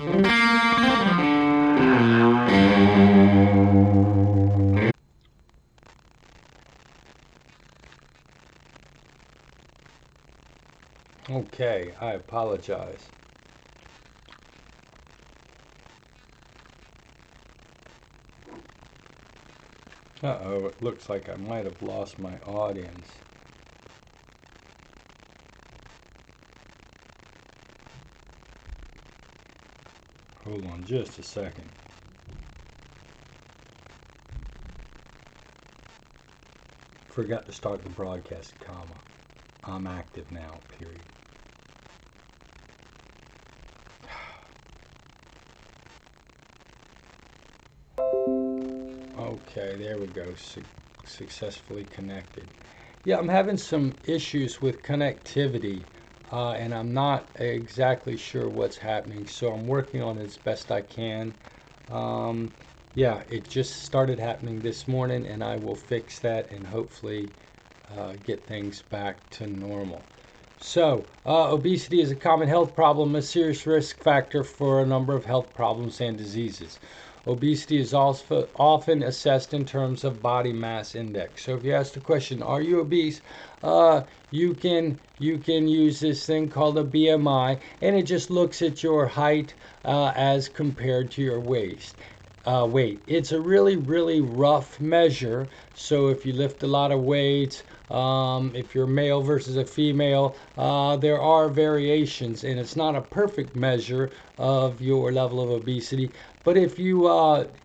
Okay, I apologize. Uh-oh, it looks like I might have lost my audience. Hold on just a second. Forgot to start the broadcast, comma. I'm active now, period. Okay, there we go. Successfully connected. Yeah, I'm having some issues with connectivity, and I'm not exactly sure what's happening, so I'm working on it as best I can. Yeah, it just started happening this morning, and I will fix that and hopefully get things back to normal. So, obesity is a common health problem, a serious risk factor for a number of health problems and diseases. Obesity is also often assessed in terms of body mass index. So if you ask the question, are you obese? You can use this thing called a BMI, and it just looks at your height as compared to your weight. It's a really rough measure. So if you lift a lot of weights, if you're male versus a female, there are variations, and it's not a perfect measure of your level of obesity. But if you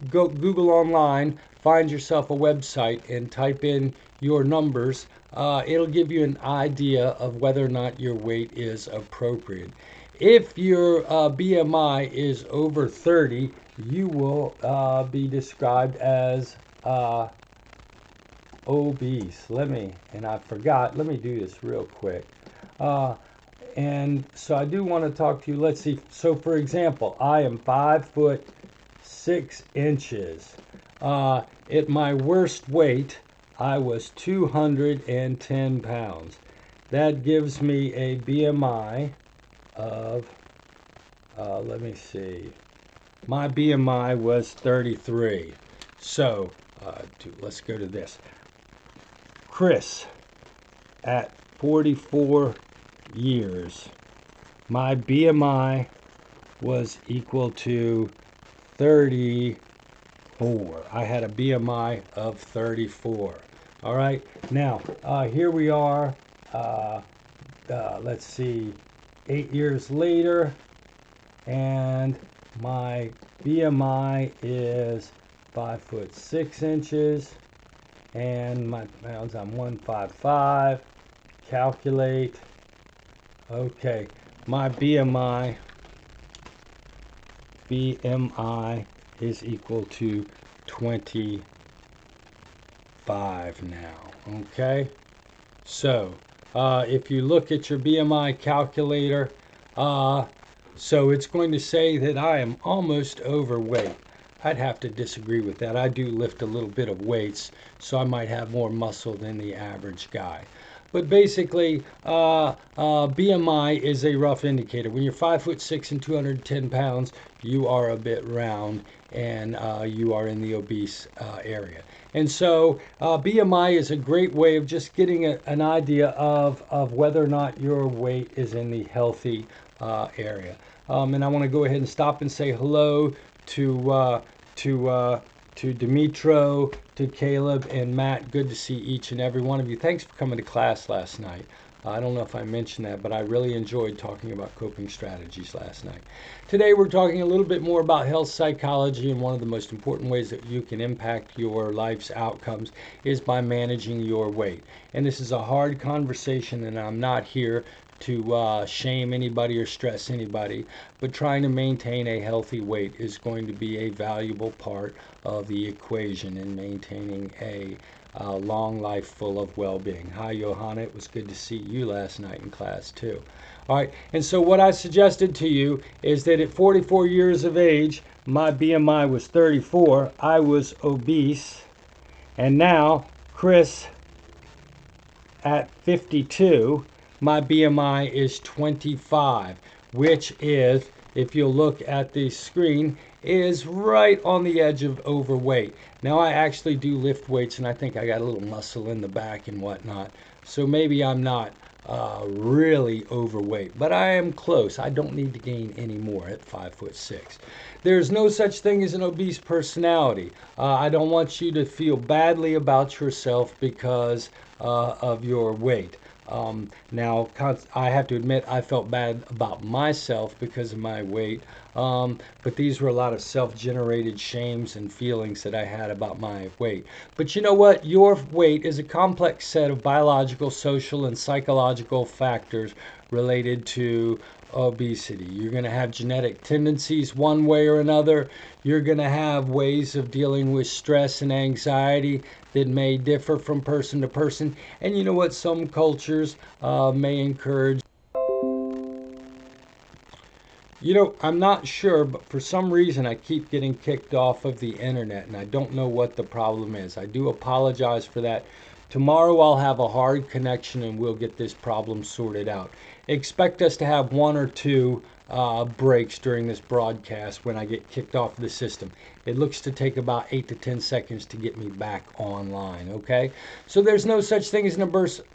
go Google online, find yourself a website and type in your numbers, it'll give you an idea of whether or not your weight is appropriate. If your BMI is over 30, you will be described as obese. Let me do this real quick. And so I do want to talk to you. Let's see. So for example, I am 5'6". At my worst weight, I was 210 pounds. That gives me a BMI of, let me see. My BMI was 33. So, let's go to this. Chris, at 44 years, my BMI was equal to 34. I had a BMI of 34. All right. Now, here we are. Let's see, 8 years later, and my BMI is 5'6", and my pounds, I'm 155. Calculate. Okay, my BMI is equal to 25 now. Okay, so if you look at your BMI calculator, so it's going to say that I am almost overweight. I'd have to disagree with that. I do lift a little bit of weights, so I might have more muscle than the average guy. But basically, BMI is a rough indicator. When you're 5'6" and 210 pounds, you are a bit round, and you are in the obese area. And so BMI is a great way of just getting an idea of whether or not your weight is in the healthy area. And I want to go ahead and stop and say hello to Dimitro, to Caleb, and Matt. Good to see each and every one of you. Thanks for coming to class last night. I don't know if I mentioned that, but I really enjoyed talking about coping strategies last night. Today we're talking a little bit more about health psychology, and one of the most important ways that you can impact your life's outcomes is by managing your weight. And this is a hard conversation, and I'm not here to shame anybody or stress anybody, but trying to maintain a healthy weight is going to be a valuable part of the equation in maintaining a long life full of well-being. Hi, Johanna. It was good to see you last night in class too. All right, and so what I suggested to you is that at 44 years of age, my BMI was 34. I was obese, and now Chris, at 52, my BMI is 25, which is if you'll look at the screen, is right on the edge of overweight. Now I actually do lift weights, and I think I got a little muscle in the back and whatnot, so maybe I'm not really overweight, but I am close. I don't need to gain any more at 5'6". There's no such thing as an obese personality. I don't want you to feel badly about yourself because of your weight. Now, I have to admit, I felt bad about myself because of my weight, but these were a lot of self-generated shames and feelings that I had about my weight. But you know what? Your weight is a complex set of biological, social, and psychological factors related to obesity. You're going to have genetic tendencies one way or another. You're going to have ways of dealing with stress and anxiety that may differ from person to person. And you know what? Some cultures may encourage. You know, I'm not sure, but for some reason I keep getting kicked off of the internet, and I don't know what the problem is. I do apologize for that. Tomorrow I'll have a hard connection and we'll get this problem sorted out. Expect us to have one or two breaks during this broadcast when I get kicked off the system. It looks to take about 8 to 10 seconds to get me back online, okay? So there's no such thing as an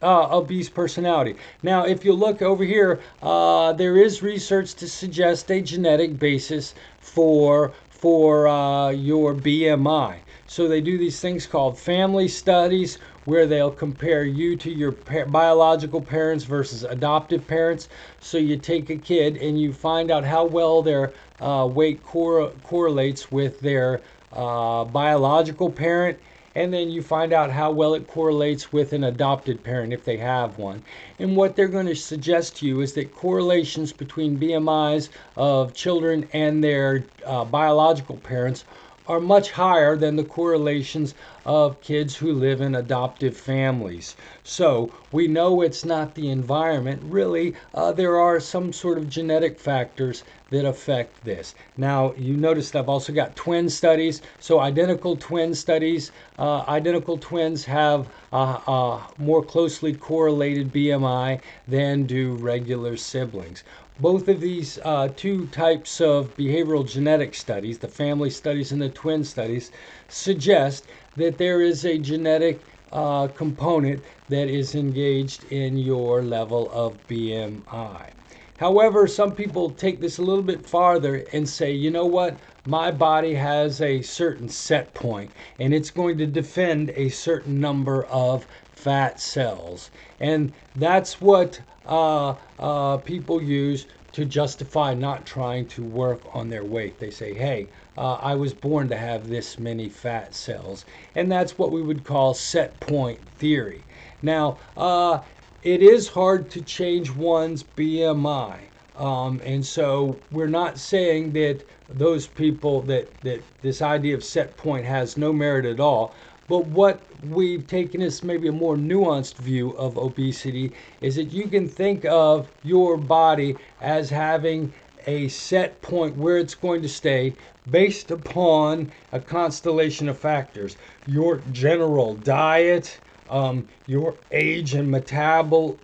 obese personality. Now, if you look over here, there is research to suggest a genetic basis for your BMI. So they do these things called family studies where they'll compare you to your biological parents versus adoptive parents. So you take a kid and you find out how well their weight correlates with their biological parent, and then you find out how well it correlates with an adopted parent if they have one. And what they're going to suggest to you is that correlations between BMIs of children and their biological parents are much higher than the correlations of kids who live in adoptive families. So we know it's not the environment. Really, there are some sort of genetic factors that affect this. Now, you noticed I've also got twin studies. So identical twin studies. Identical twins have more closely correlated BMI than do regular siblings. Both of these two types of behavioral genetic studies, the family studies and the twin studies, suggest that there is a genetic component that is engaged in your level of BMI. However, some people take this a little bit farther and say, you know what? My body has a certain set point, and it's going to defend a certain number of fat cells. And that's what people use to justify not trying to work on their weight. They say, hey, I was born to have this many fat cells. And that's what we would call set point theory. Now, it is hard to change one's BMI. And so we're not saying that those people, that this idea of set point has no merit at all. But what we've taken as maybe a more nuanced view of obesity is that you can think of your body as having a set point where it's going to stay based upon a constellation of factors. Your general diet, your age and metabolism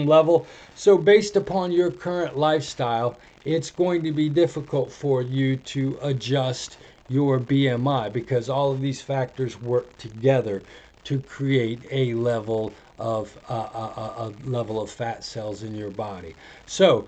level. So based upon your current lifestyle, it's going to be difficult for you to adjust your BMI because all of these factors work together to create a level of fat cells in your body. So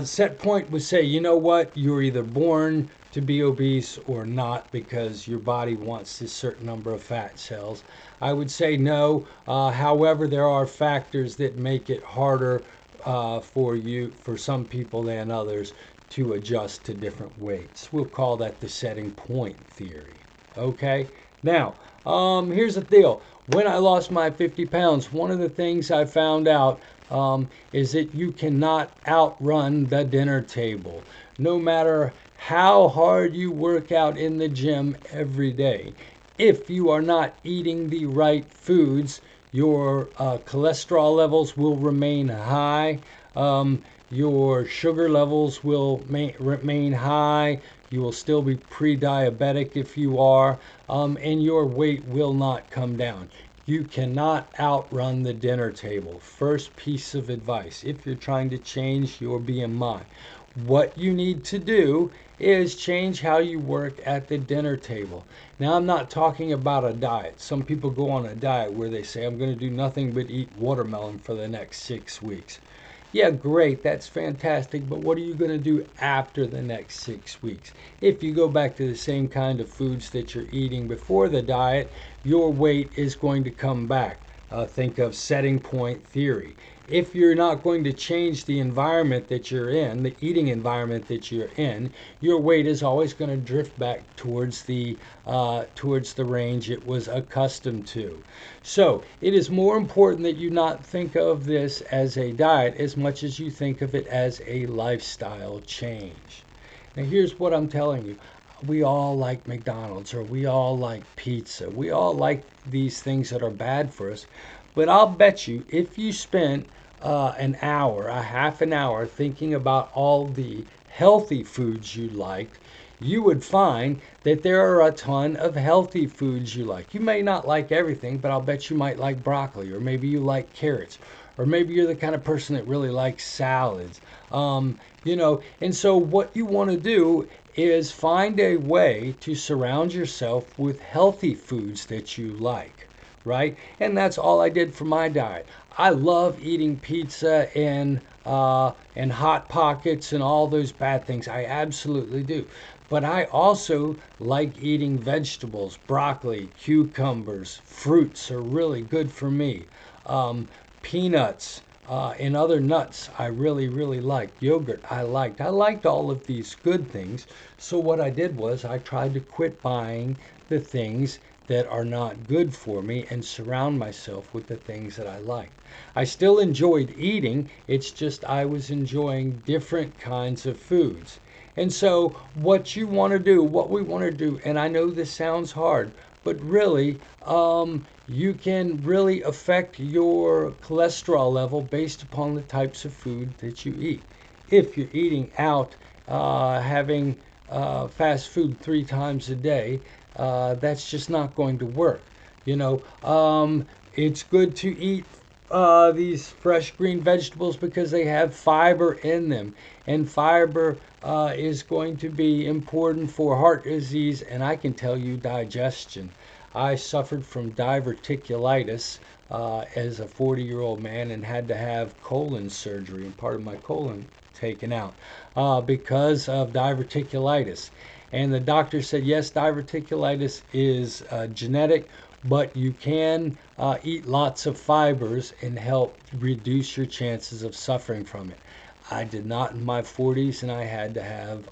set point would say, you know what, you're either born to be obese or not because your body wants this certain number of fat cells. I would say no. However, there are factors that make it harder for some people than others to adjust to different weights. We'll call that the setting point theory. Okay? Now, here's the deal. When I lost my 50 pounds, one of the things I found out is that you cannot outrun the dinner table. No matter how hard you work out in the gym every day, if you are not eating the right foods, your cholesterol levels will remain high. Your sugar levels will remain high. You will still be pre-diabetic if you are, and your weight will not come down. You cannot outrun the dinner table. First piece of advice, if you're trying to change your BMI, what you need to do is change how you work at the dinner table. Now, I'm not talking about a diet. Some people go on a diet where they say, I'm going to do nothing but eat watermelon for the next 6 weeks. Yeah, great, that's fantastic, but what are you going to do after the next 6 weeks? If you go back to the same kind of foods that you're eating before the diet, your weight is going to come back. Think of setting point theory. If you're not going to change the environment that you're in, the eating environment that you're in, your weight is always going to drift back towards the range it was accustomed to. So it is more important that you not think of this as a diet as much as you think of it as a lifestyle change. Now here's what I'm telling you. We all like McDonald's, or we all like pizza. We all like these things that are bad for us. But I'll bet you if you spent an hour, a half an hour thinking about all the healthy foods you liked, you would find that there are a ton of healthy foods you like. You may not like everything, but I'll bet you might like broccoli, or maybe you like carrots, or maybe you're the kind of person that really likes salads. And so what you want to do is find a way to surround yourself with healthy foods that you like, right? And that's all I did for my diet. I love eating pizza and Hot Pockets and all those bad things. I absolutely do. But I also like eating vegetables, broccoli, cucumbers, fruits are really good for me. Peanuts and other nuts I really, really like. Yogurt I liked. I liked all of these good things. So what I did was I tried to quit buying the things that are not good for me and surround myself with the things that I like. I still enjoyed eating, it's just I was enjoying different kinds of foods. And so what you want to do, what we want to do, and I know this sounds hard, but really, you can really affect your cholesterol level based upon the types of food that you eat. If you're eating out, having fast food 3 times a day, that's just not going to work. It's good to eat these fresh green vegetables because they have fiber in them, and fiber is going to be important for heart disease, and I can tell you digestion. I suffered from diverticulitis as a 40-year-old man and had to have colon surgery and part of my colon taken out because of diverticulitis. And the doctor said, yes, diverticulitis is genetic, but you can eat lots of fibers and help reduce your chances of suffering from it. I did not in my 40s, and I had to have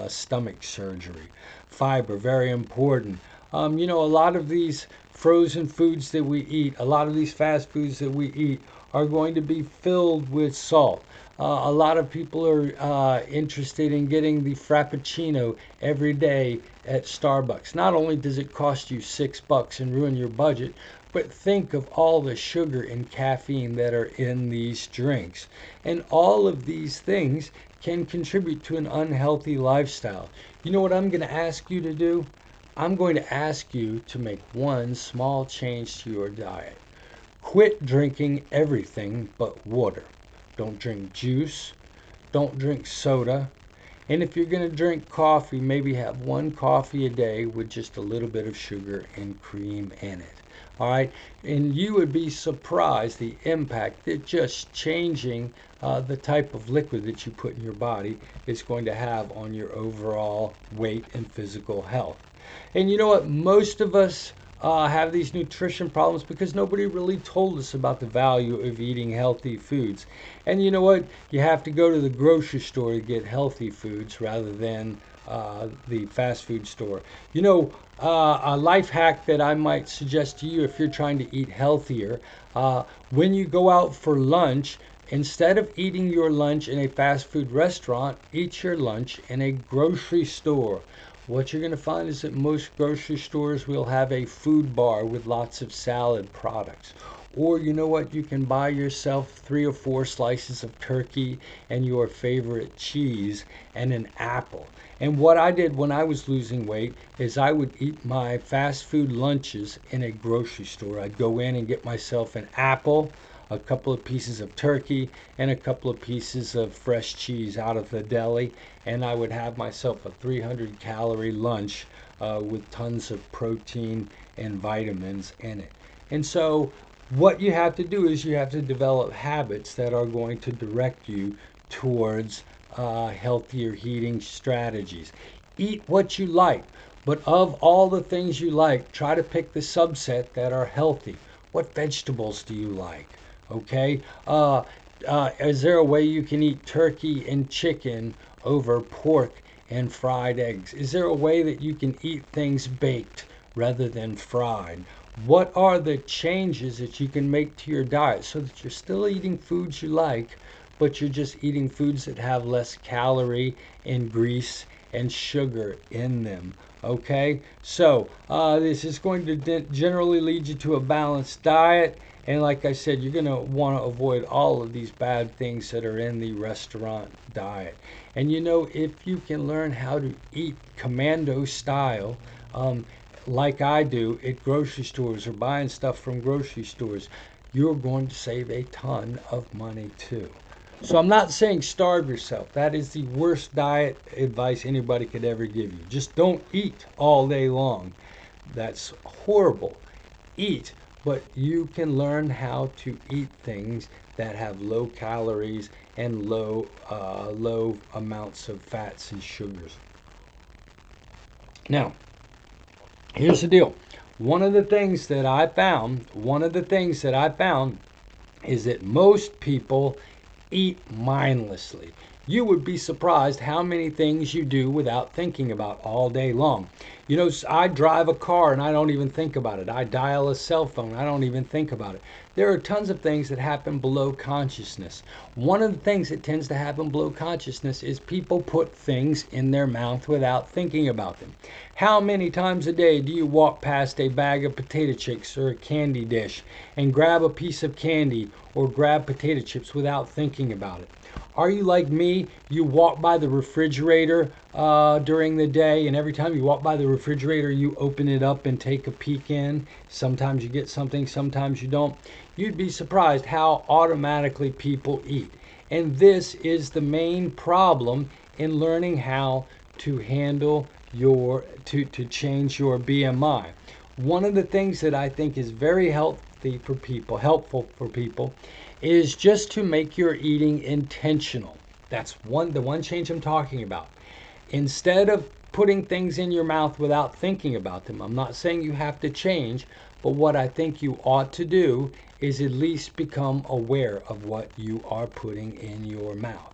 stomach surgery. Fiber, very important. A lot of these frozen foods that we eat, a lot of these fast foods that we eat are going to be filled with salt. A lot of people are interested in getting the Frappuccino every day at Starbucks. Not only does it cost you $6 and ruin your budget, but think of all the sugar and caffeine that are in these drinks. And all of these things can contribute to an unhealthy lifestyle. You know what I'm going to ask you to do? I'm going to ask you to make one small change to your diet. Quit drinking everything but water. Don't drink juice. Don't drink soda. And if you're going to drink coffee, maybe have one coffee a day with just a little bit of sugar and cream in it. All right? And you would be surprised the impact that just changing the type of liquid that you put in your body is going to have on your overall weight and physical health. And you know what? Most of us have these nutrition problems because nobody really told us about the value of eating healthy foods. And you know what? You have to go to the grocery store to get healthy foods rather than the fast food store. A life hack that I might suggest to you if you're trying to eat healthier, when you go out for lunch, instead of eating your lunch in a fast food restaurant, eat your lunch in a grocery store. What you're going to find is that most grocery stores will have a food bar with lots of salad products. Or you know what, you can buy yourself 3 or 4 slices of turkey and your favorite cheese and an apple. And what I did when I was losing weight is I would eat my fast food lunches in a grocery store. I'd go in and get myself an apple, a couple of pieces of turkey, and a couple of pieces of fresh cheese out of the deli, and I would have myself a 300-calorie lunch with tons of protein and vitamins in it. And so what you have to do is you have to develop habits that are going to direct you towards healthier eating strategies. Eat what you like, but of all the things you like, try to pick the subset that are healthy. What vegetables do you like? Okay, is there a way you can eat turkey and chicken over pork and fried eggs? Is there a way that you can eat things baked rather than fried? What are the changes that you can make to your diet so that you're still eating foods you like, but you're just eating foods that have less calorie and grease and sugar in them? Okay, so this is going to generally lead you to a balanced diet. And like I said, you're going to want to avoid all of these bad things that are in the restaurant diet. And you know, if you can learn how to eat commando style, like I do at grocery stores or buying stuff from grocery stores, you're going to save a ton of money too. So I'm not saying starve yourself. That is the worst diet advice anybody could ever give you. Just don't eat all day long. That's horrible. Eat, but you can learn how to eat things that have low calories and low amounts of fats and sugars. Now, here's the deal. One of the things that I found is that most people eat mindlessly. You would be surprised how many things you do without thinking about all day long. You know, I drive a car and I don't even think about it. I dial a cell phone, I don't even think about it. There are tons of things that happen below consciousness. One of the things that tends to happen below consciousness is people put things in their mouth without thinking about them. How many times a day do you walk past a bag of potato chips or a candy dish and grab a piece of candy or grab potato chips without thinking about it? Are you like me? You walk by the refrigerator during the day, and every time you walk by the refrigerator, you open it up and take a peek in. Sometimes you get something, sometimes you don't. You'd be surprised how automatically people eat. And this is the main problem in learning how to handle to change your BMI. One of the things that I think is very helpful for people, is just to make your eating intentional. That's the one change I'm talking about. Instead of putting things in your mouth without thinking about them, I'm not saying you have to change, but what I think you ought to do is at least become aware of what you are putting in your mouth.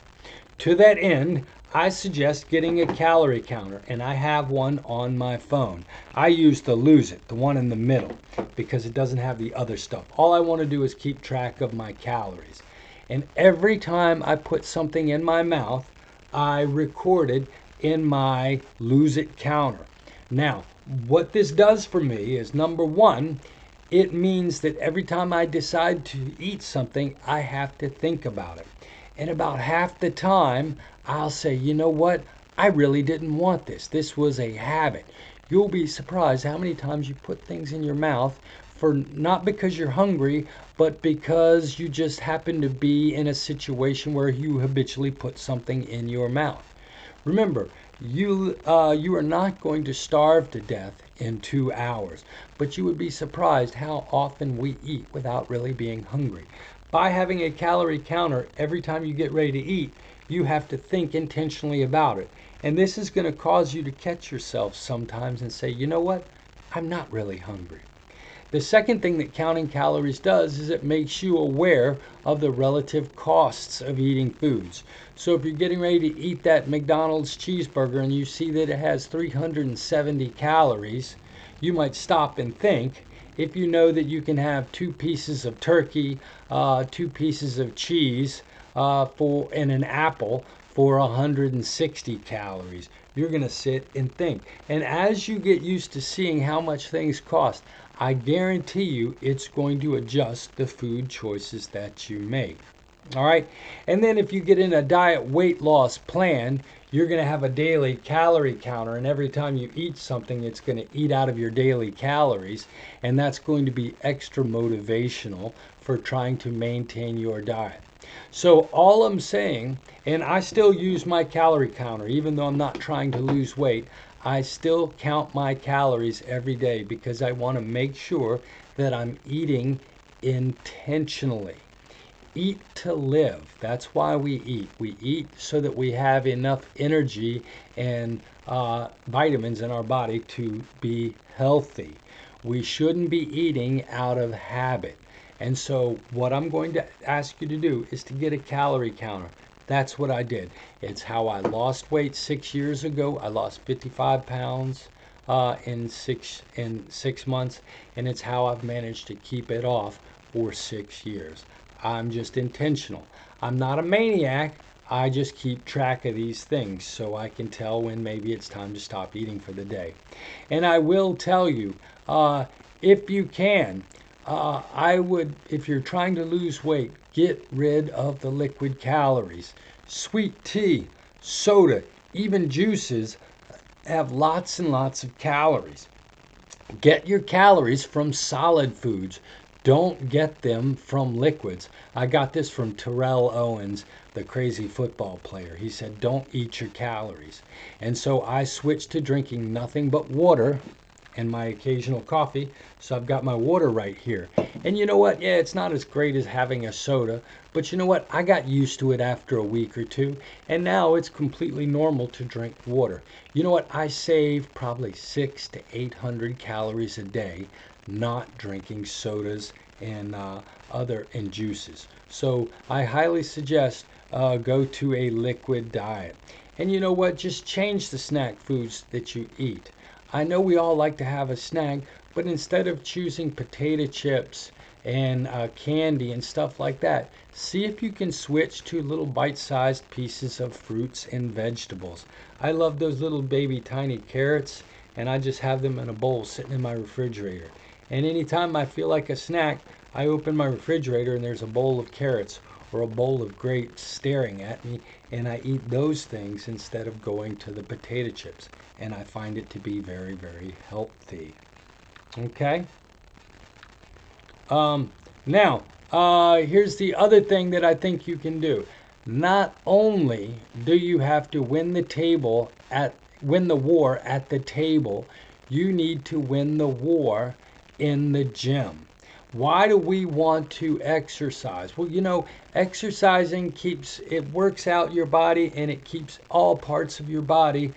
To that end, I suggest getting a calorie counter, and I have one on my phone. I use the Lose It, the one in the middle, because it doesn't have the other stuff. All I want to do is keep track of my calories. And every time I put something in my mouth, I record it in my Lose It counter. Now, what this does for me is, number one, it means that every time I decide to eat something, I have to think about it. And about half the time, I'll say, you know what? I really didn't want this. This was a habit. You'll be surprised how many times you put things in your mouth for not because you're hungry, but because you just happen to be in a situation where you habitually put something in your mouth. Remember, you are not going to starve to death in 2 hours, but you would be surprised how often we eat without really being hungry. By having a calorie counter every time you get ready to eat, you have to think intentionally about it. And this is going to cause you to catch yourself sometimes and say, you know what? I'm not really hungry. The second thing that counting calories does is it makes you aware of the relative costs of eating foods. So if you're getting ready to eat that McDonald's cheeseburger and you see that it has 370 calories, you might stop and think. If you know that you can have 2 pieces of turkey, 2 pieces of cheese, and an apple for 160 calories. You're going to sit and think. And as you get used to seeing how much things cost, I guarantee you it's going to adjust the food choices that you make. All right. And then if you get in a diet weight loss plan, you're going to have a daily calorie counter. And every time you eat something, it's going to eat out of your daily calories. And that's going to be extra motivational for trying to maintain your diet. So all I'm saying, and I still use my calorie counter, even though I'm not trying to lose weight, I still count my calories every day because I want to make sure that I'm eating intentionally. Eat to live. That's why we eat. We eat so that we have enough energy and vitamins in our body to be healthy. We shouldn't be eating out of habit. And so what I'm going to ask you to do is to get a calorie counter. That's what I did. It's how I lost weight 6 years ago. I lost 55 pounds in six months, and it's how I've managed to keep it off for 6 years. I'm just intentional. I'm not a maniac. I just keep track of these things so I can tell when maybe it's time to stop eating for the day. And I will tell you, if you can, I would, if you're trying to lose weight, get rid of the liquid calories. Sweet tea, soda, even juices have lots and lots of calories. Get your calories from solid foods. Don't get them from liquids. I got this from Terrell Owens, the crazy football player. He said, don't eat your calories. And so I switched to drinking nothing but water and my occasional coffee. So I've got my water right here. And you know what? Yeah, it's not as great as having a soda. But you know what? I got used to it after a week or two. And now it's completely normal to drink water. You know what? I save probably 600 to 800 calories a day not drinking sodas and and juices. So I highly suggest go to a liquid diet. And you know what? Just change the snack foods that you eat. I know we all like to have a snack, but instead of choosing potato chips and candy and stuff like that, see if you can switch to little bite-sized pieces of fruits and vegetables. I love those little baby tiny carrots, and I just have them in a bowl sitting in my refrigerator. And anytime I feel like a snack, I open my refrigerator and there's a bowl of carrots or a bowl of grapes staring at me, and I eat those things instead of going to the potato chips. And I find it to be very, very healthy. Okay? Now, here's the other thing that I think you can do. Not only do you have to win the war at the table, you need to win the war in the gym. Why do we want to exercise? Well, you know, exercising works out your body, and it keeps all parts of your body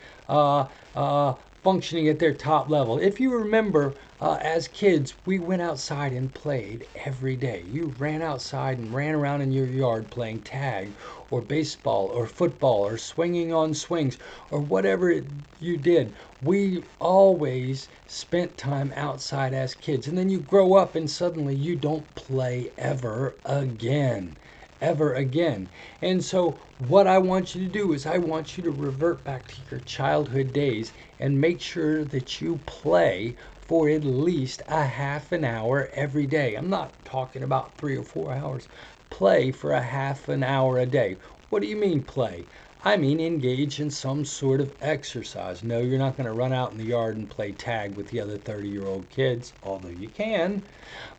functioning at their top level. If you remember, as kids, we went outside and played every day. You ran outside and ran around in your yard playing tag or baseball or football or swinging on swings or whatever you did. We always spent time outside as kids. And then you grow up and suddenly you don't play ever again. Ever again. And so what I want you to do is I want you to revert back to your childhood days and make sure that you play for at least a half an hour every day. I'm not talking about 3 or 4 hours. Play for a half an hour a day. What do you mean play? I mean engage in some sort of exercise. No, you're not going to run out in the yard and play tag with the other 30-year-old kids, although you can.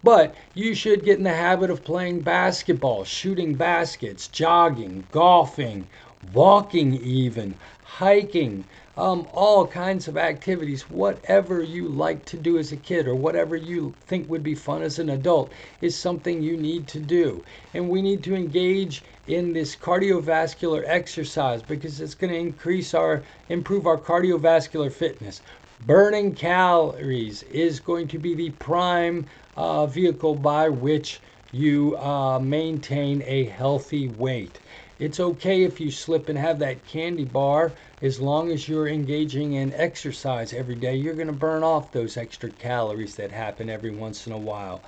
But you should get in the habit of playing basketball, shooting baskets, jogging, golfing, walking even, hiking, all kinds of activities. Whatever you like to do as a kid or whatever you think would be fun as an adult is something you need to do. And we need to engage in this cardiovascular exercise because it's going to improve our cardiovascular fitness. Burning calories is going to be the prime vehicle by which you maintain a healthy weight. It's okay if you slip and have that candy bar as long as you're engaging in exercise every day, you're going to burn off those extra calories that happen every once in a while.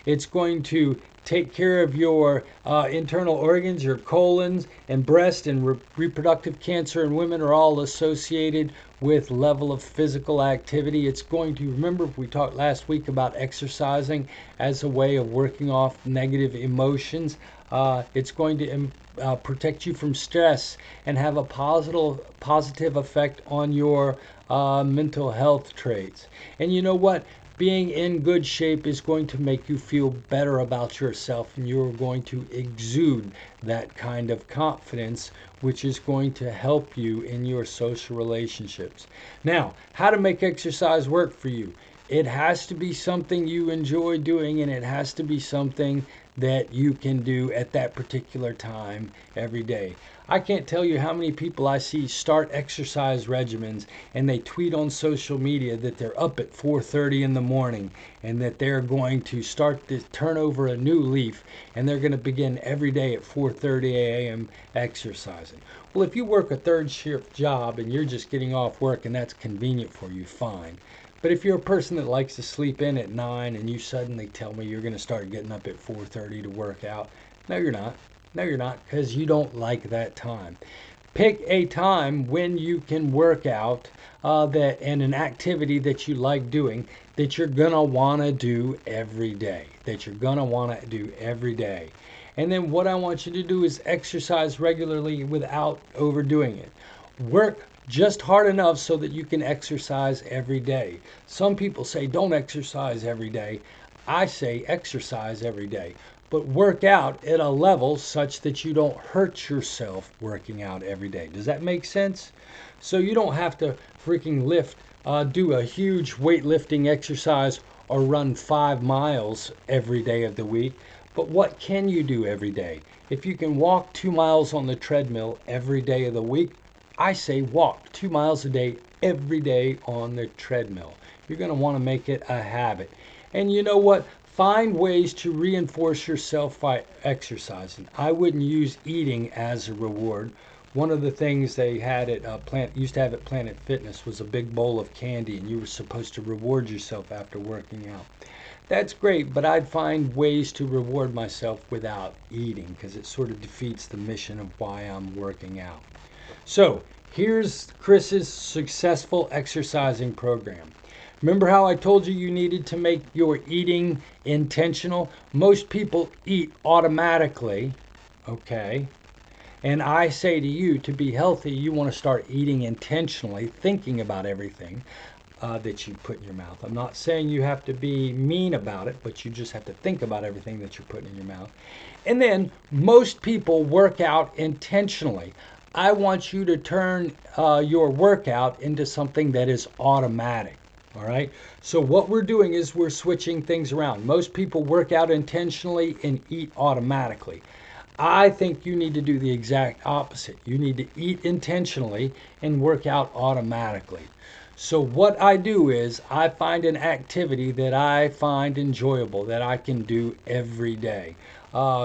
It's going to take care of your internal organs. Your colons and breast and reproductive cancer in women are all associated with level of physical activity. It's going to, remember we talked last week about exercising as a way of working off negative emotions. It's going to protect you from stress and have a positive effect on your mental health traits. And you know what? Being in good shape is going to make you feel better about yourself, and you're going to exude that kind of confidence, which is going to help you in your social relationships. Now, how to make exercise work for you? It has to be something you enjoy doing, and it has to be something that you can do at that particular time every day. I can't tell you how many people I see start exercise regimens and they tweet on social media that they're up at 4:30 in the morning and that they're going to start to turn over a new leaf and they're going to begin every day at 4:30 a.m. exercising. Well, if you work a third shift job and you're just getting off work and that's convenient for you, fine. But if you're a person that likes to sleep in at 9 and you suddenly tell me you're going to start getting up at 4:30 to work out, no, you're not. No, you're not, because you don't like that time. Pick a time when you can work out and an activity that you like doing that you're going to want to do every day. And then what I want you to do is exercise regularly without overdoing it. Work just hard enough so that you can exercise every day. Some people say don't exercise every day. I say exercise every day. But work out at a level such that you don't hurt yourself working out every day. Does that make sense? So you don't have to freaking do a huge weightlifting exercise or run 5 miles every day of the week. But what can you do every day? If you can walk 2 miles on the treadmill every day of the week, I say walk 2 miles a day every day on the treadmill. You're going to want to make it a habit. And you know what? Find ways to reinforce yourself by exercising. I wouldn't use eating as a reward. One of the things they had at used to have at Planet Fitness was a big bowl of candy, and you were supposed to reward yourself after working out. That's great, but I'd find ways to reward myself without eating, because it sort of defeats the mission of why I'm working out. So here's Chris's successful exercising program. Remember how I told you needed to make your eating intentional? Most people eat automatically, okay? And I say to you, to be healthy, you want to start eating intentionally, thinking about everything that you put in your mouth. I'm not saying you have to be mean about it, but you just have to think about everything that you're putting in your mouth. And then most people work out intentionally. I want you to turn your workout into something that is automatic. All right. So what we're doing is we're switching things around. Most people work out intentionally and eat automatically. I think you need to do the exact opposite. You need to eat intentionally and work out automatically. So what I do is I find an activity that I find enjoyable that I can do every day.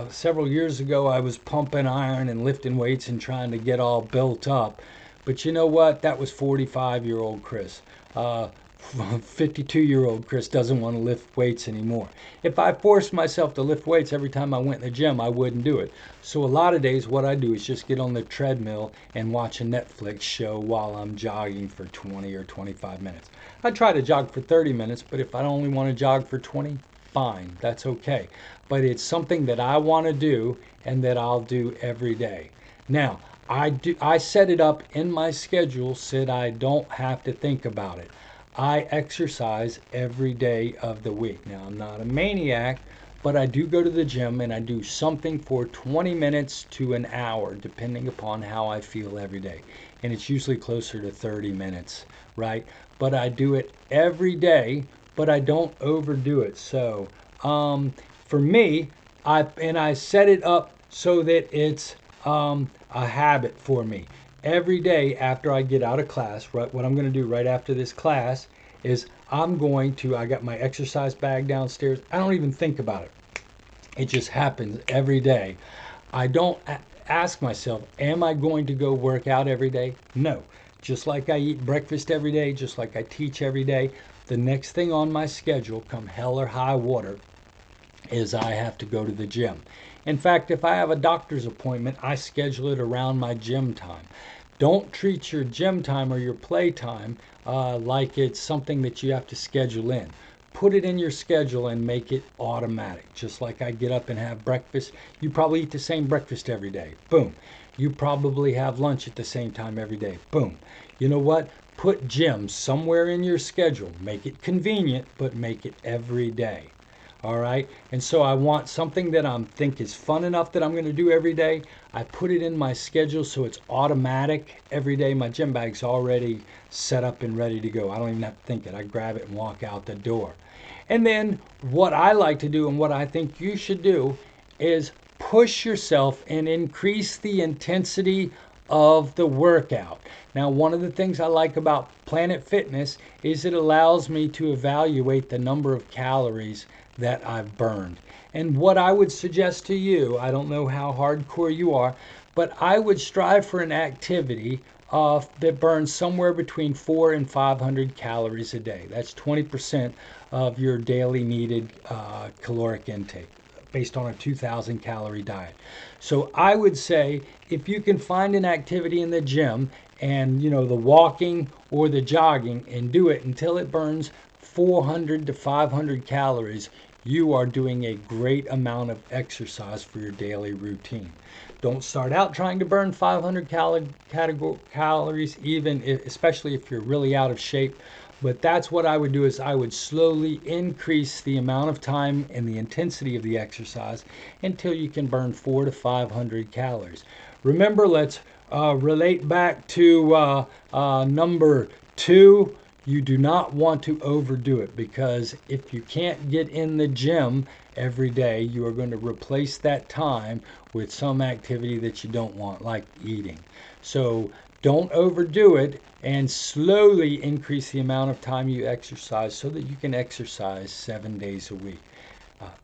Several years ago, I was pumping iron and lifting weights and trying to get all built up. But you know what? That was 45-year-old Chris. 52-year-old Chris doesn't want to lift weights anymore. If I forced myself to lift weights every time I went in the gym, I wouldn't do it. So a lot of days what I do is just get on the treadmill and watch a Netflix show while I'm jogging for 20 or 25 minutes. I try to jog for 30 minutes, but if I only want to jog for 20, fine, that's okay. But it's something that I want to do and that I'll do every day. Now, I set it up in my schedule so that I don't have to think about it. I exercise every day of the week. Now, I'm not a maniac, but I do go to the gym and I do something for 20 minutes to an hour, depending upon how I feel every day. And it's usually closer to 30 minutes, right? But I do it every day, but I don't overdo it. So for me, I set it up so that it's a habit for me. Every day after I get out of class, right, what I'm going to do right after this class is I got my exercise bag downstairs. I don't even think about it. It just happens every day. I don't ask myself, am I going to go work out every day? No. Just like I eat breakfast every day, just like I teach every day, the next thing on my schedule, come hell or high water, is I have to go to the gym. In fact, if I have a doctor's appointment, I schedule it around my gym time. Don't treat your gym time or your play time like it's something that you have to schedule in. Put it in your schedule and make it automatic. Just like I get up and have breakfast, you probably eat the same breakfast every day. Boom. You probably have lunch at the same time every day. Boom. You know what? Put gym somewhere in your schedule. Make it convenient, but make it every day. All right. And so I want something that I think is fun enough that I'm going to do every day. I put it in my schedule so it's automatic every day. My gym bag's already set up and ready to go. I don't even have to think it. I grab it and walk out the door. And then what I like to do and what I think you should do is push yourself and increase the intensity of the workout. Now, one of the things I like about Planet Fitness is it allows me to evaluate the number of calories that I've burned. And what I would suggest to you, I don't know how hardcore you are, but I would strive for an activity that burns somewhere between 400 and 500 calories a day. That's 20% of your daily needed caloric intake based on a 2,000 calorie diet. So I would say if you can find an activity in the gym and the walking or the jogging and do it until it burns 400 to 500 calories, you are doing a great amount of exercise for your daily routine. Don't start out trying to burn 500 calories, especially if you're really out of shape. But that's what I would do, is I would slowly increase the amount of time and the intensity of the exercise until you can burn 400 to 500 calories. Remember, let's relate back to number 2. You do not want to overdo it, because if you can't get in the gym every day, you are going to replace that time with some activity that you don't want, like eating. So don't overdo it, and slowly increase the amount of time you exercise so that you can exercise 7 days a week.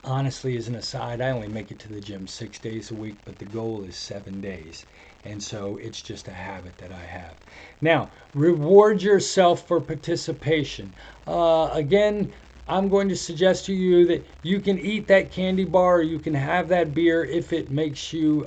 Honestly, as an aside, I only make it to the gym 6 days a week, but the goal is 7 days. And so it's just a habit that I have. Now, reward yourself for participation. Again, I'm going to suggest to you that you can eat that candy bar or you can have that beer if it makes you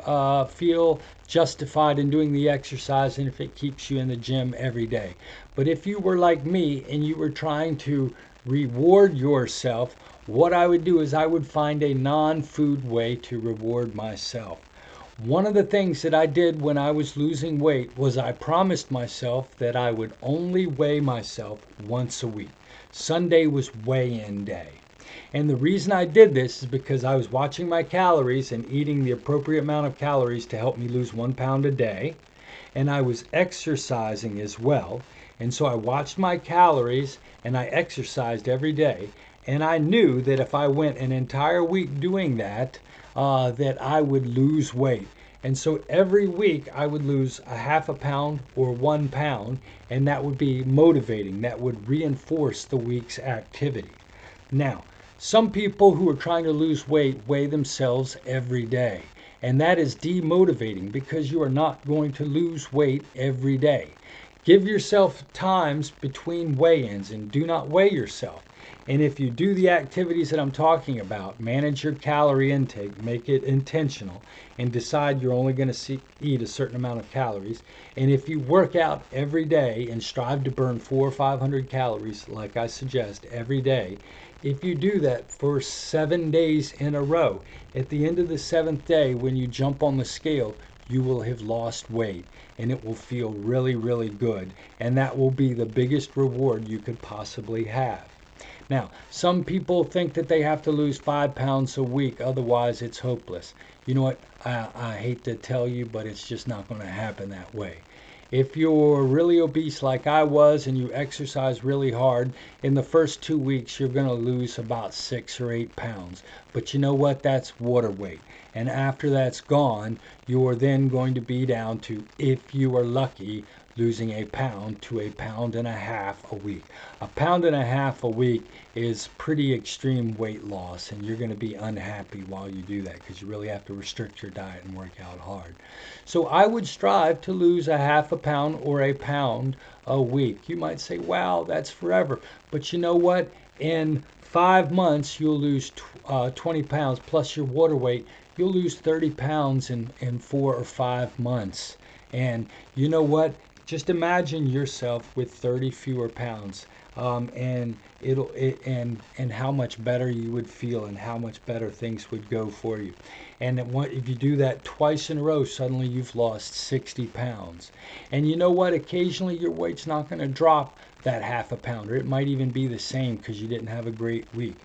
feel justified in doing the exercise and if it keeps you in the gym every day. But if you were like me and you were trying to reward yourself, what I would do is I would find a non-food way to reward myself. One of the things that I did when I was losing weight was I promised myself that I would only weigh myself once a week. Sunday was weigh-in day. And the reason I did this is because I was watching my calories and eating the appropriate amount of calories to help me lose 1 pound a day. And I was exercising as well. And so I watched my calories and I exercised every day. And I knew that if I went an entire week doing that, that I would lose weight. And so every week I would lose a half a pound or 1 pound, and that would be motivating. That would reinforce the week's activity. Now, some people who are trying to lose weight weigh themselves every day, and that is demotivating because you are not going to lose weight every day. Give yourself times between weigh-ins and do not weigh yourself. And if you do the activities that I'm talking about, manage your calorie intake, make it intentional, and decide you're only going to eat a certain amount of calories. And if you work out every day and strive to burn 400 or 500 calories, like I suggest, every day, if you do that for 7 days in a row, at the end of the 7th day, when you jump on the scale, you will have lost weight, and it will feel really, really good. And that will be the biggest reward you could possibly have. Now, some people think that they have to lose 5 pounds a week, otherwise it's hopeless. You know what? I hate to tell you, but it's just not going to happen that way. If you're really obese like I was and you exercise really hard, in the first 2 weeks you're going to lose about 6 or 8 pounds. But you know what? That's water weight. And after that's gone, you're then going to be down to, if you are lucky, losing a pound to a pound and a half a week. A pound and a half a week is pretty extreme weight loss, and you're going to be unhappy while you do that because you really have to restrict your diet and work out hard. So I would strive to lose a half a pound or a pound a week. You might say, wow, that's forever. But you know what? In 5 months, you'll lose 20 pounds plus your water weight. You'll lose 30 pounds in 4 or 5 months. And you know what? Just imagine yourself with 30 fewer pounds, and how much better you would feel, and how much better things would go for you. And if you do that twice in a row, suddenly you've lost 60 pounds. And you know what? Occasionally your weight's not going to drop that half a pound, or it might even be the same because you didn't have a great week.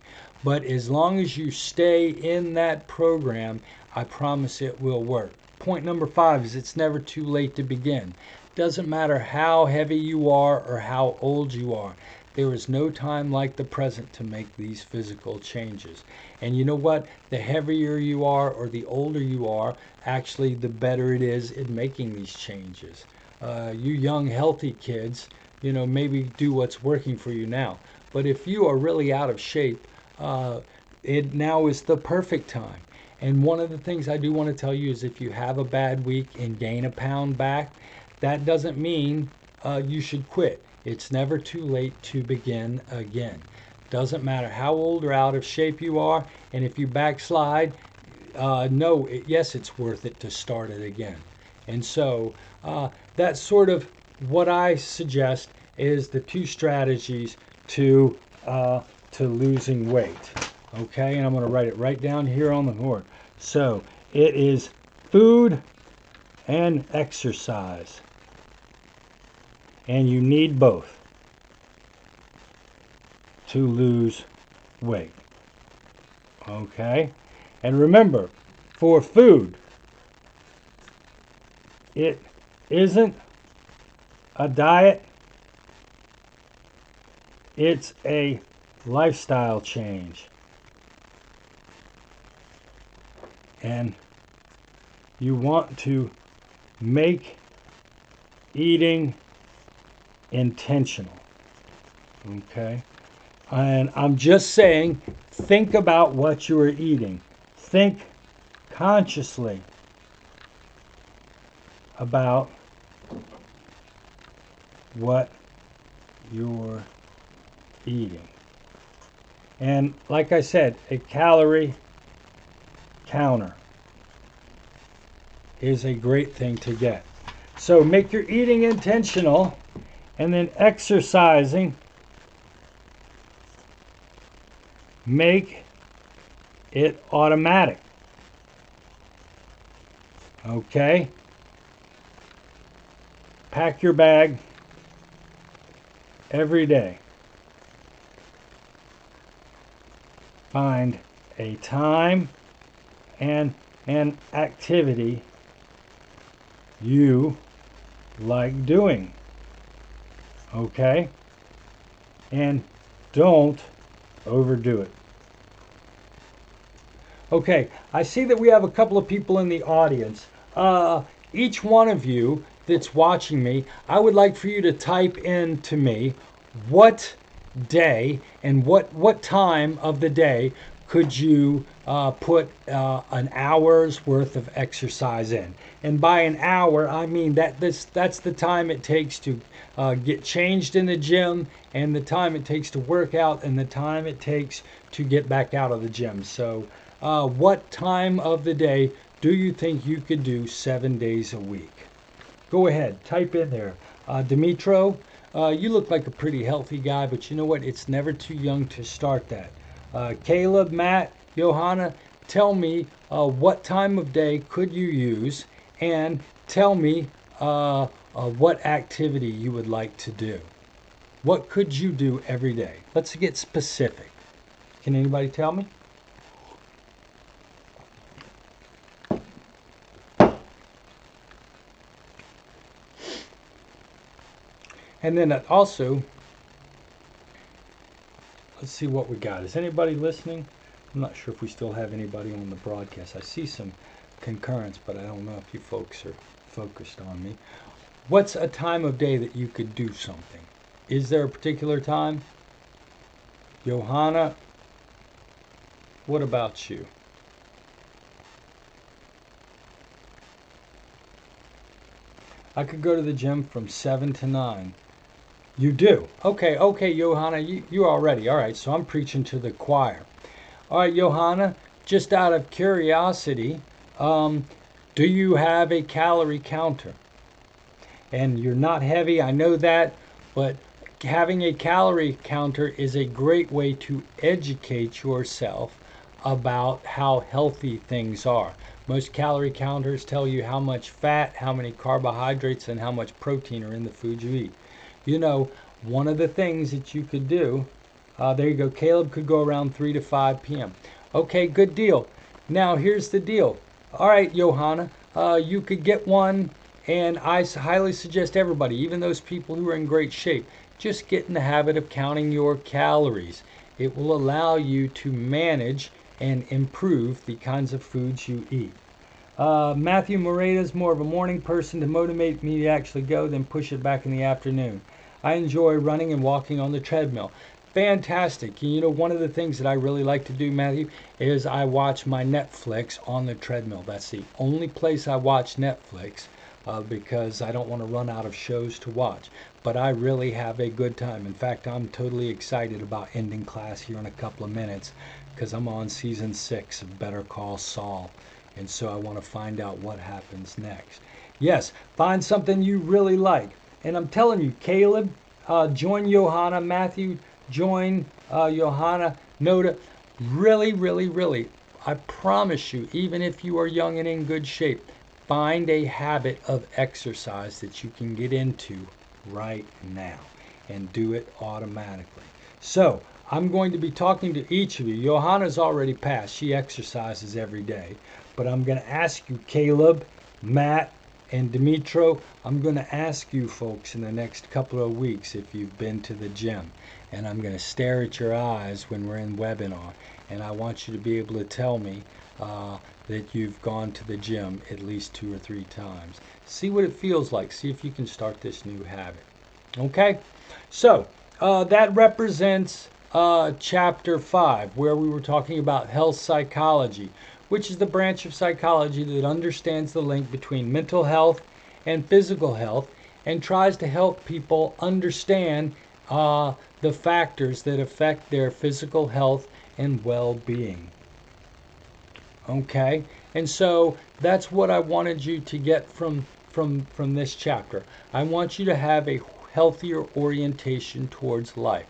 But as long as you stay in that program, I promise it will work. Point number 5 is it's never too late to begin. Doesn't matter how heavy you are or how old you are. There is no time like the present to make these physical changes. And you know what? The heavier you are or the older you are, actually the better it is in making these changes. You young healthy kids, maybe do what's working for you now. But if you are really out of shape, it now is the perfect time. And one of the things I do want to tell you is if you have a bad week and gain a pound back, that doesn't mean you should quit. It's never too late to begin again. Doesn't matter how old or out of shape you are, and if you backslide, yes, it's worth it to start it again. And so that's sort of what I suggest is the 2 strategies to losing weight. Okay, and I'm going to write it right down here on the board. So it is food and exercise. And you need both to lose weight. Okay? And remember, for food, it isn't a diet, it's a lifestyle change. And you want to make eating intentional. Okay? And I'm just saying, think about what you are eating. Think consciously about what you're eating. And like I said, a calorie counter is a great thing to get. So make your eating intentional, and then exercising, make it automatic. Okay? Pack your bag every day. Find a time and an activity you like doing. Okay? And don't overdo it. Okay, I see that we have a couple of people in the audience. Each one of you that's watching me, I would like for you to type in to me what day and what time of the day could you put an hour's worth of exercise in. And by an hour, I mean that's the time it takes to get changed in the gym, and the time it takes to work out, and the time it takes to get back out of the gym. So what time of the day do you think you could do 7 days a week? Go ahead, type in there. Dimitro, you look like a pretty healthy guy, but you know what? It's never too young to start that. Caleb, Matt, Johanna, tell me what time of day could you use, and tell me what activity you would like to do. What could you do every day? Let's get specific. Can anybody tell me? And then also, let's see what we got. Is anybody listening? I'm not sure if we still have anybody on the broadcast. I see some concurrence, but I don't know if you folks are focused on me. What's a time of day that you could do something? Is there a particular time? Johanna, what about you? I could go to the gym from 7 to 9. You do? Okay, Johanna, you already. All right, so I'm preaching to the choir. All right, Johanna, just out of curiosity, do you have a calorie counter? And you're not heavy, I know that, but having a calorie counter is a great way to educate yourself about how healthy things are. Most calorie counters tell you how much fat, how many carbohydrates, and how much protein are in the food you eat. You know, one of the things that you could do, there you go, Caleb could go around 3 to 5 p.m. Okay, good deal. Now, here's the deal. All right, Johanna, you could get one, and I highly suggest everybody, even those people who are in great shape, just get in the habit of counting your calories. It will allow you to manage and improve the kinds of foods you eat. Matthew Moreta is more of a morning person to motivate me to actually go, then push it back in the afternoon. I enjoy running and walking on the treadmill. Fantastic. You know, one of the things that I really like to do, Matthew, is I watch my Netflix on the treadmill. That's the only place I watch Netflix because I don't want to run out of shows to watch. But I really have a good time. In fact, I'm totally excited about ending class here in a couple of minutes because I'm on season 6 of Better Call Saul. And so I want to find out what happens next. Yes, find something you really like. And I'm telling you, Caleb, join Johanna. Matthew, join Johanna. Noda. Really, I promise you, even if you are young and in good shape, find a habit of exercise that you can get into right now and do it automatically. So, I'm going to be talking to each of you. Johanna's already passed. She exercises every day. But I'm going to ask you, Caleb, Matt, and Dimitro, I'm going to ask you folks in the next couple of weeks if you've been to the gym. And I'm going to stare at your eyes when we're in webinar. And I want you to be able to tell me that you've gone to the gym at least 2 or 3 times. See what it feels like. See if you can start this new habit. Okay? So, that represents chapter 5, where we were talking about health psychology, which is the branch of psychology that understands the link between mental health and physical health and tries to help people understand the factors that affect their physical health and well-being. Okay? And so that's what I wanted you to get from this chapter. I want you to have a healthier orientation towards life.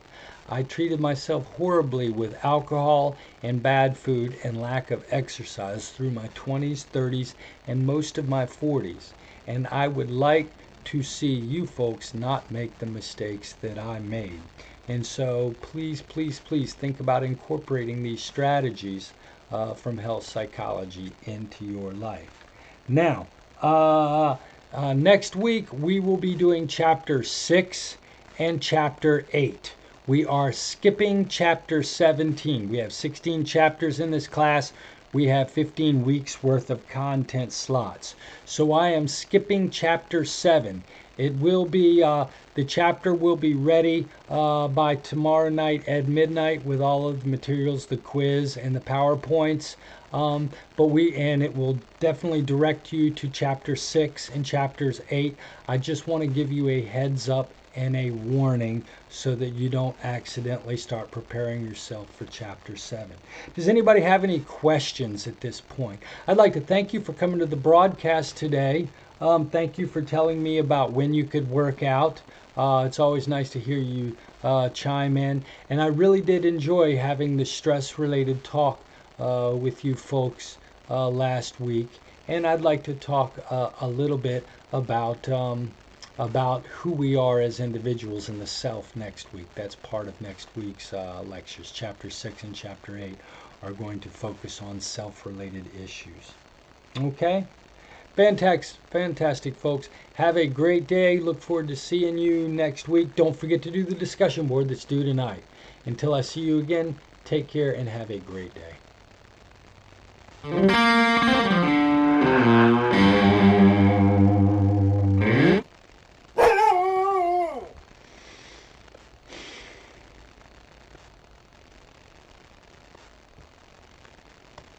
I treated myself horribly with alcohol and bad food and lack of exercise through my 20s, 30s, and most of my 40s. And I would like to see you folks not make the mistakes that I made. And so please think about incorporating these strategies from health psychology into your life. Now, next week we will be doing chapter 6 and chapter 8. We are skipping chapter 17. We have 16 chapters in this class. We have 15 weeks worth of content slots. So I am skipping chapter 7. It will be, the chapter will be ready by tomorrow night at midnight with all of the materials, the quiz and the PowerPoints. And it will definitely direct you to chapter 6 and chapters 8. I just want to give you a heads up and a warning so that you don't accidentally start preparing yourself for chapter 7. Does anybody have any questions at this point? I'd like to thank you for coming to the broadcast today. Thank you for telling me about when you could work out. It's always nice to hear you chime in. And I really did enjoy having the stress-related talk with you folks last week. And I'd like to talk a little bit about who we are as individuals in the self next week. That's part of next week's lectures. Chapter 6 and Chapter 8 are going to focus on self-related issues. Okay? Fantastic, folks. Have a great day. Look forward to seeing you next week. Don't forget to do the discussion board that's due tonight. Until I see you again, take care and have a great day.